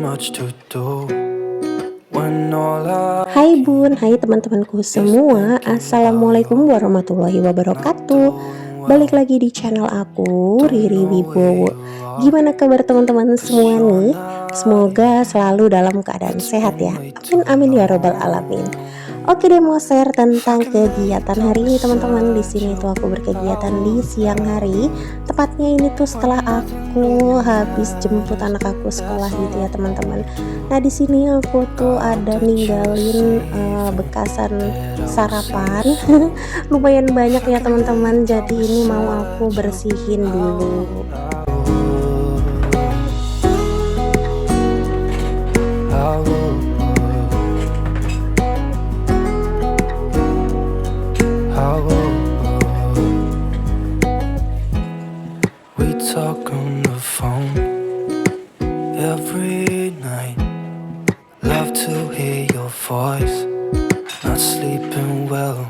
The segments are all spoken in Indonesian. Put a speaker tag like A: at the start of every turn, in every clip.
A: much to do when all
B: Hai bun, hai teman-temanku semua. Assalamualaikum warahmatullahi wabarakatuh. Balik lagi di channel aku, Riri Wibowo. Gimana kabar teman-teman semua nih? Semoga selalu dalam keadaan sehat ya. Amin amin ya robbal alamin. Oke deh, mau share tentang kegiatan hari ini teman-teman. Di sini tuh aku berkegiatan di siang hari. Tepatnya ini tuh setelah aku habis jemput anak aku sekolah gitu ya teman-teman. Nah di sini aku tuh ada ninggalin bekasan sarapan. Lumayan banyak ya teman-teman. Jadi ini mau aku bersihin dulu.
A: we talk on the phone every night. Love to hear your voice. Not sleeping well,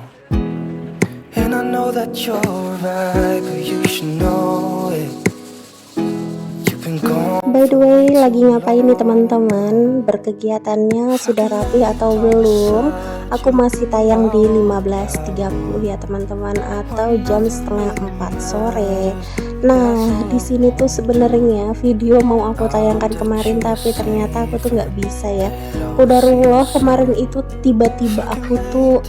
A: and I know that you're right, but you should know it. You've been gone.
B: By the way, lagi ngapain nih teman-teman? Berkegiatannya sudah rapi atau belum? Aku masih tayang di 15.30 ya teman-teman, atau jam setengah 4 sore. Nah, di sini tuh sebenarnya video mau aku tayangkan kemarin, tapi ternyata aku tuh nggak bisa ya. Qadarullah, kemarin itu tiba-tiba aku tuh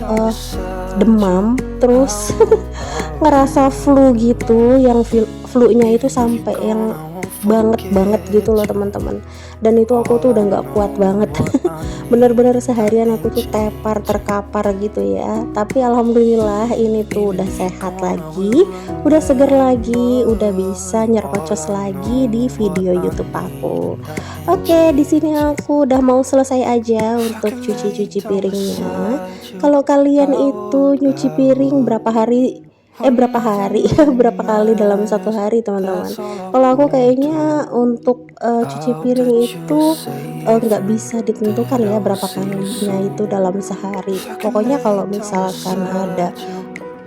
B: demam, terus ngerasa flu gitu, yang flu-nya itu sampai yang banget gitu loh teman-teman. Dan itu aku tuh udah nggak kuat banget. Bener-bener seharian aku tuh tepar terkapar gitu ya. Tapi alhamdulillah ini tuh udah sehat lagi, udah seger lagi, udah bisa nyerocos lagi di video YouTube aku. Oke, di sini aku udah mau selesai aja untuk cuci piringnya. Kalau kalian itu nyuci piring berapa hari berapa kali dalam satu hari teman-teman? Kalau aku kayaknya untuk cuci piring itu nggak bisa ditentukan ya berapa kalinya itu dalam sehari. Pokoknya kalau misalkan ada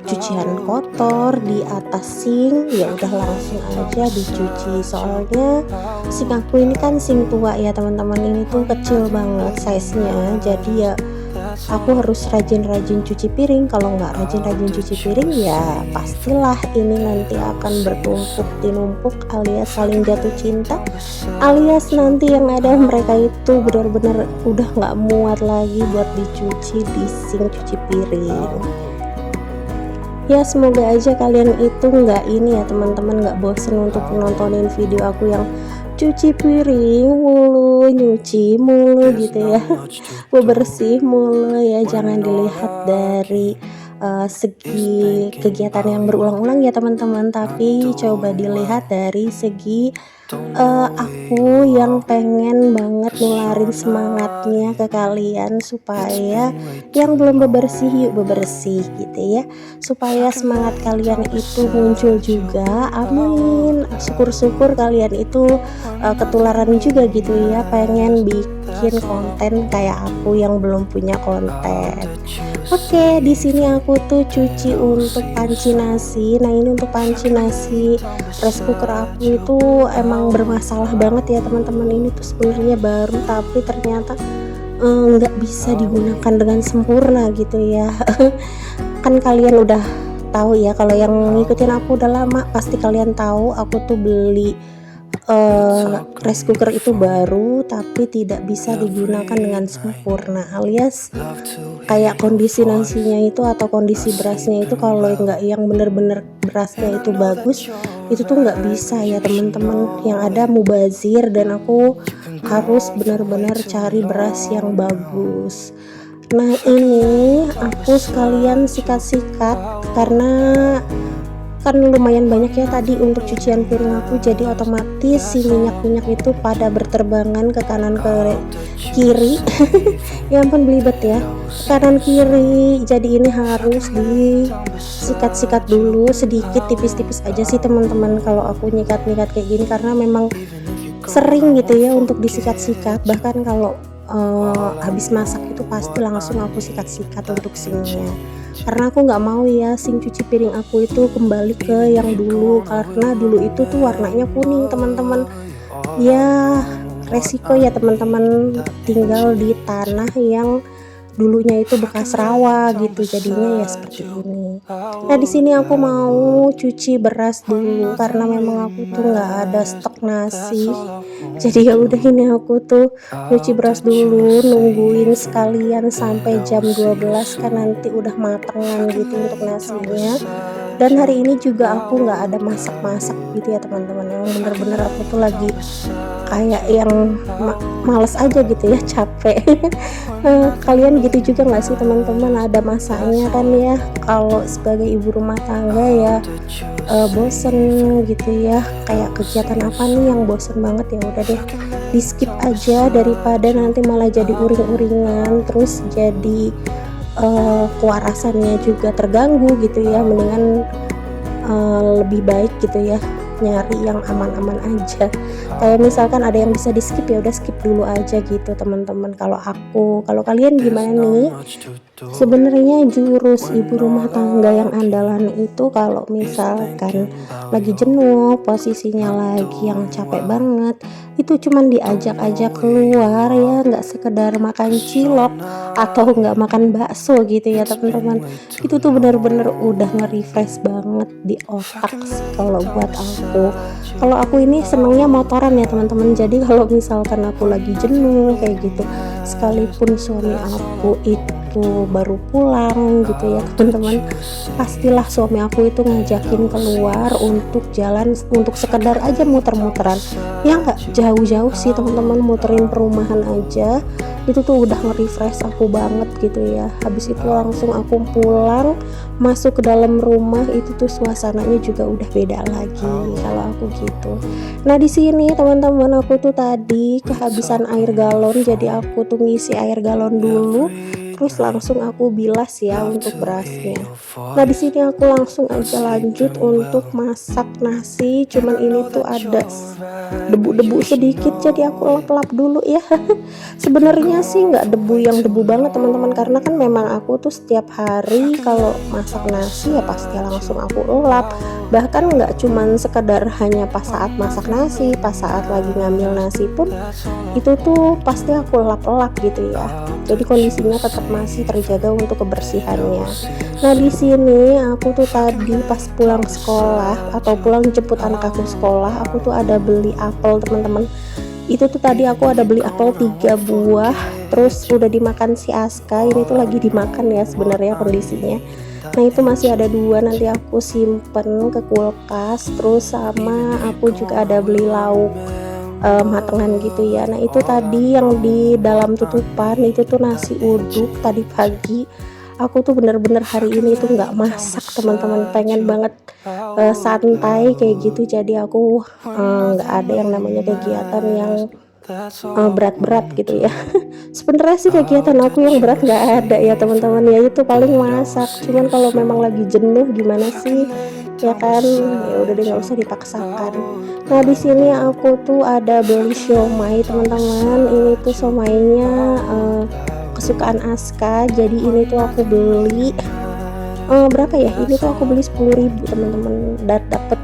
B: cucian kotor di atas sink, ya udah langsung aja dicuci. Soalnya sink aku ini kan sink tua ya teman-teman, ini tuh kecil banget size-nya. Jadi ya aku harus rajin-rajin cuci piring. Kalau nggak rajin-rajin cuci piring ya pastilah ini nanti akan bertumpuk tinumpuk, alias saling jatuh cinta, alias nanti yang ada mereka itu benar-benar udah nggak muat lagi buat dicuci di sink cuci piring. Ya semoga aja kalian itu nggak ini ya teman-teman, nggak bosen untuk nontonin video aku yang cuci piring mulu, nyuci mulu gitu ya, bebersih mulu ya. Jangan dilihat dari segi kegiatan yang berulang-ulang ya teman-teman, tapi coba dilihat dari segi aku yang pengen banget nularin semangatnya ke kalian, supaya yang belum bebersih yuk bebersih gitu ya, supaya semangat kalian itu muncul juga. Amin. Syukur-syukur kalian itu ketularan juga gitu ya, pengen bikin konten kayak aku yang belum punya konten. Oke, di sini aku tuh cuci untuk panci nasi. Nah, ini untuk panci nasi rice cooker aku itu emang bermasalah banget ya teman-teman. Ini tuh sebenarnya baru, tapi ternyata nggak bisa digunakan dengan sempurna gitu ya. Kan kalian udah tahu ya, kalau yang ngikutin aku udah lama pasti kalian tahu aku tuh beli rice cooker itu baru tapi tidak bisa digunakan dengan sempurna, alias kayak kondisi nasinya itu atau kondisi berasnya itu, kalau nggak yang bener-bener berasnya itu bagus, itu tuh nggak bisa ya teman-teman, yang ada mubazir. Dan aku harus benar-benar cari beras yang bagus. Nah ini aku sekalian sikat-sikat karena kan lumayan banyak ya tadi untuk cucian piring aku, jadi otomatis si minyak-minyak itu pada berterbangan ke kanan ke kiri. Ya ampun belibet ya, kanan kiri. Jadi ini harus disikat-sikat dulu sedikit, tipis-tipis aja sih teman-teman kalau aku nyikat-nyikat kayak gini, karena memang sering gitu ya untuk disikat-sikat. Bahkan kalau habis masak itu pasti langsung aku sikat-sikat untuk sinknya, karena aku nggak mau ya sink cuci piring aku itu kembali ke yang dulu, karena dulu itu tuh warnanya kuning teman-teman. Ya resiko ya teman-teman tinggal di tanah yang dulunya itu bekas rawa gitu, jadinya ya seperti ini. Nah di sini aku mau cuci beras dulu karena memang aku tuh nggak ada stok nasi. Jadi ya udah ini aku tuh cuci beras dulu, nungguin sekalian sampai jam 12 kan nanti udah matengan gitu untuk nasinya. Dan hari ini juga aku nggak ada masak-masak gitu ya teman-teman, yang bener-bener aku tuh lagi kayak yang males aja gitu ya, capek. Kalian gitu juga nggak sih teman-teman, ada masanya kan ya kalau sebagai ibu rumah tangga ya, bosen gitu ya, kayak kegiatan apa nih yang bosen banget, ya udah deh di skip aja daripada nanti malah jadi uring-uringan terus jadi kewarasannya juga terganggu gitu ya. Mendingan lebih baik gitu ya nyari yang aman-aman aja. Kayak misalkan ada yang bisa di skip ya udah skip dulu aja gitu teman-teman. Kalau kalian gimana nih? Sebenarnya jurus ibu rumah tangga yang andalan itu kalau misalkan lagi jenuh, posisinya lagi yang capek banget, itu cuman diajak-ajak keluar ya, nggak sekedar makan cilok atau nggak makan bakso gitu ya teman-teman. Itu tuh bener-bener udah nge-refresh banget di otak sih kalau buat aku. Kalau aku ini senengnya motoran ya teman-teman, jadi kalau misalkan aku lagi jenuh kayak gitu, sekalipun suami aku itu baru pulang gitu ya teman-teman, pastilah suami aku itu ngajakin keluar untuk jalan, untuk sekedar aja muter-muteran ya, nggak jauh-jauh sih teman-teman, muterin perumahan aja itu tuh udah nge-refresh aku banget gitu ya. Habis itu langsung aku pulang, masuk ke dalam rumah, itu tuh suasananya juga udah beda lagi kalau aku gitu. Nah di sini teman-teman, aku tuh tadi kehabisan air galon, jadi aku tuh ngisi air galon dulu terus langsung aku bilas ya untuk berasnya. Nah di sini aku langsung aja lanjut untuk masak nasi, cuman ini tuh ada debu-debu sedikit jadi aku lap-lap dulu ya. Sebenarnya sih nggak debu yang debu banget teman-teman, karena kan memang aku tuh setiap hari kalau masak nasi ya pasti langsung aku lap. Bahkan nggak cuman sekedar hanya pas saat masak nasi, pas saat lagi ngambil nasi pun itu tuh pasti aku lap-lap gitu ya. Jadi kondisinya tetap masih terjaga untuk kebersihannya. Nah di sini aku tuh tadi pas pulang sekolah atau pulang jemput anak aku sekolah, aku tuh ada beli apel teman-teman. Itu tuh tadi aku ada beli apel 3 buah, terus udah dimakan si Aska. Ini tuh lagi dimakan ya sebenarnya kondisinya. Nah itu masih ada 2, nanti aku simpen ke kulkas. Terus sama aku juga ada beli lauk matengan gitu ya. Nah itu tadi yang di dalam tutupan itu tuh nasi uduk tadi pagi. Aku tuh bener-bener hari ini tuh nggak masak teman-teman, pengen banget santai kayak gitu, jadi aku nggak ada yang namanya kegiatan yang berat-berat gitu ya. Sebenarnya sih kegiatan aku yang berat nggak ada ya teman-teman, ya itu paling masak. Cuman kalau memang lagi jenuh gimana sih ya kan, ya udah deh nggak usah dipaksakan. Nah di sini aku tuh ada beli siomay teman-teman. Ini tuh siomaynya kesukaan Aska, jadi ini tuh aku beli berapa ya, ini tuh aku beli 10.000 teman-teman, dan dapet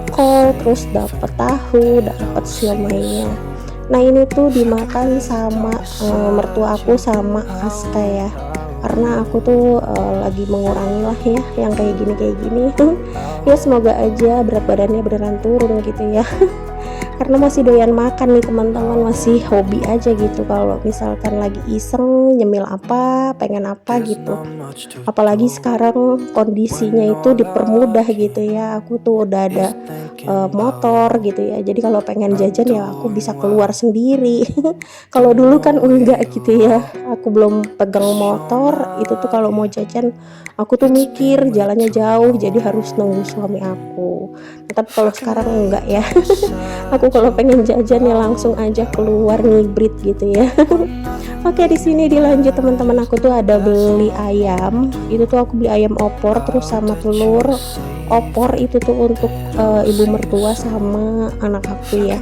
B: kol, terus dapet tahu, dapet siomaynya. Nah ini tuh dimakan sama mertua aku sama Aska ya, karena aku tuh lagi mengurangi lah ya yang kayak gini ya semoga aja berat badannya beneran turun gitu ya. Karena masih doyan makan nih teman-teman, masih hobi aja gitu kalau misalkan lagi iseng nyemil apa, pengen apa gitu. Apalagi sekarang kondisinya itu dipermudah gitu ya, aku tuh udah ada motor gitu ya, jadi kalau pengen jajan ya aku bisa keluar sendiri. Kalau dulu kan enggak gitu ya, aku belum pegang motor, itu tuh kalau mau jajan aku tuh mikir jalannya jauh, jadi harus nunggu suami aku. Tapi kalau sekarang enggak ya. Aku kalau pengen jajan ya langsung aja keluar ngibrit gitu ya. Oke di sini dilanjut teman-teman, aku tuh ada beli ayam. Itu tuh aku beli ayam opor terus sama telur opor, itu tuh untuk ibu mertua sama anak aku ya.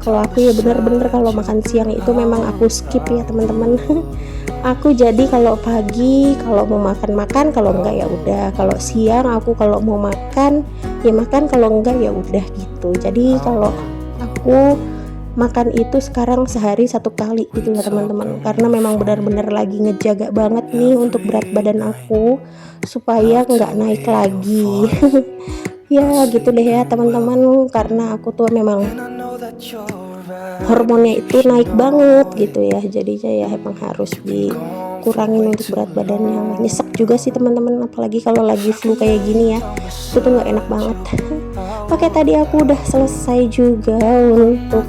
B: Kalau aku ya bener-bener kalau makan siang itu memang aku skip ya teman-teman. Aku jadi kalau pagi kalau mau makan, kalau enggak ya udah. Kalau siang aku kalau mau makan ya makan, kalau enggak ya udah gitu. Jadi kalau aku makan itu sekarang sehari 1 kali gitu ya teman-teman, karena memang benar-benar lagi ngejaga banget nih untuk berat badan aku supaya nggak naik lagi. Ya gitu deh ya teman-teman, karena aku tuh memang hormonnya itu naik banget gitu ya, jadinya ya emang harus dikurangin untuk berat badannya. Nyesek juga sih teman-teman, apalagi kalau lagi flu kayak gini ya, itu tuh nggak enak banget. Oke, tadi aku udah selesai juga untuk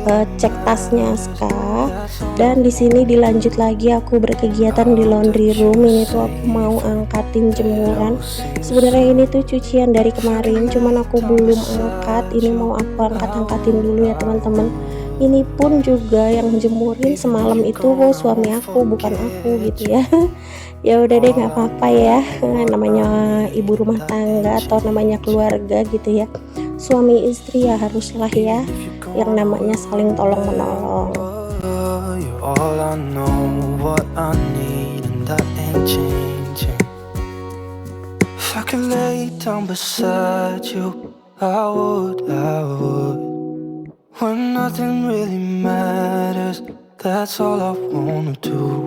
B: cek tasnya Aska, dan di sini dilanjut lagi aku berkegiatan di laundry room. Ini tuh aku mau angkatin jemuran. Sebenarnya ini tuh cucian dari kemarin, cuman aku belum angkat. Ini mau aku angkatin dulu ya teman-teman. Ini pun juga yang jemurin semalam itu suami aku, bukan aku gitu ya. Ya udah deh, nggak apa-apa ya, namanya ibu rumah tangga atau namanya keluarga gitu ya, suami istri ya haruslah ya yang namanya saling tolong menolong.
A: You're all I know, what I need, and that ain't changing. If I could lay down beside you, I would. When nothing really matters, that's all I wanna do.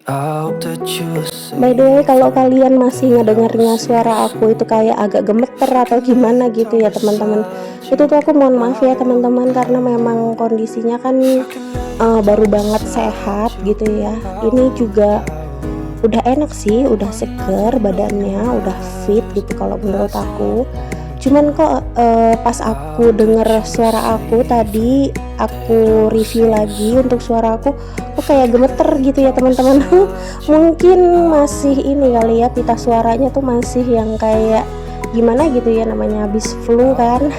A: I hope that you say.
B: By the way, kalau kalian masih ngedengarnya suara aku itu kayak agak gemeter atau gimana gitu ya teman-teman, itu tuh aku mohon maaf ya teman-teman, karena memang kondisinya kan baru banget sehat gitu ya. Ini juga udah enak sih, udah seger badannya, udah fit gitu kalau menurut aku. Cuman kok pas aku denger suara aku tadi, aku review lagi untuk suara aku, kok kayak gemeter gitu ya teman-teman. Mungkin masih ini kali ya, pita suaranya tuh masih yang kayak gimana gitu ya, namanya habis flu kan.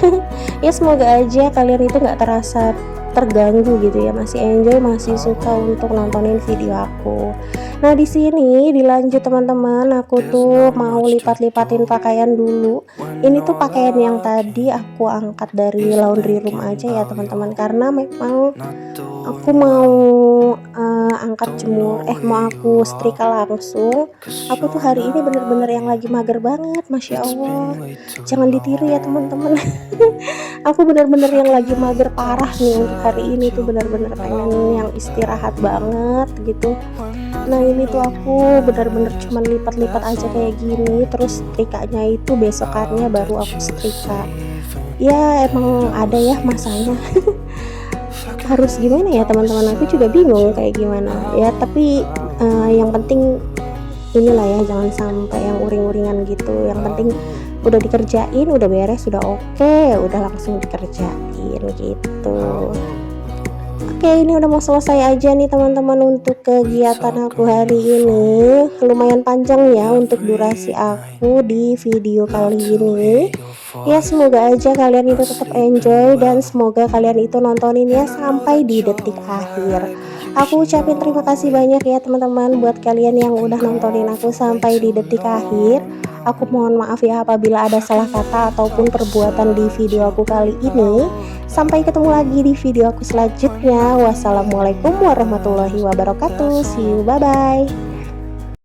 B: Ya semoga aja kalian itu nggak terasa terganggu gitu ya, masih enjoy, masih suka untuk nontonin video aku. Nah di sini dilanjut teman-teman, aku tuh mau lipat-lipatin pakaian dulu. Ini tuh pakaian yang tadi aku angkat dari laundry room aja ya teman-teman, karena memang aku mau angkat jemur, mau aku setrika langsung. Aku tuh hari ini bener-bener yang lagi mager banget, masya Allah, jangan ditiru ya teman-teman. Aku bener-bener yang lagi mager parah nih untuk hari ini, tuh bener-bener pengen yang istirahat banget gitu. Nah ini tuh aku bener-bener cuman lipat-lipat aja kayak gini, terus setrikanya itu besokannya baru aku setrika. Ya emang ada ya masanya. Harus gimana ya teman-teman, aku juga bingung kayak gimana ya, tapi yang penting inilah ya, jangan sampai yang uring-uringan gitu. Yang penting udah dikerjain, udah beres, udah oke, udah langsung dikerjain gitu. Oke, ini udah mau selesai aja nih teman-teman untuk kegiatan aku hari ini. Lumayan panjang ya untuk durasi aku di video kali ini. Ya semoga aja kalian itu tetap enjoy, dan semoga kalian itu nontoninnya sampai di detik akhir. Aku ucapin terima kasih banyak ya teman-teman buat kalian yang udah nontonin aku sampai di detik akhir. Aku mohon maaf ya apabila ada salah kata ataupun perbuatan di video aku kali ini. Sampai ketemu lagi di video aku selanjutnya. Wassalamualaikum warahmatullahi wabarakatuh. See you, bye bye.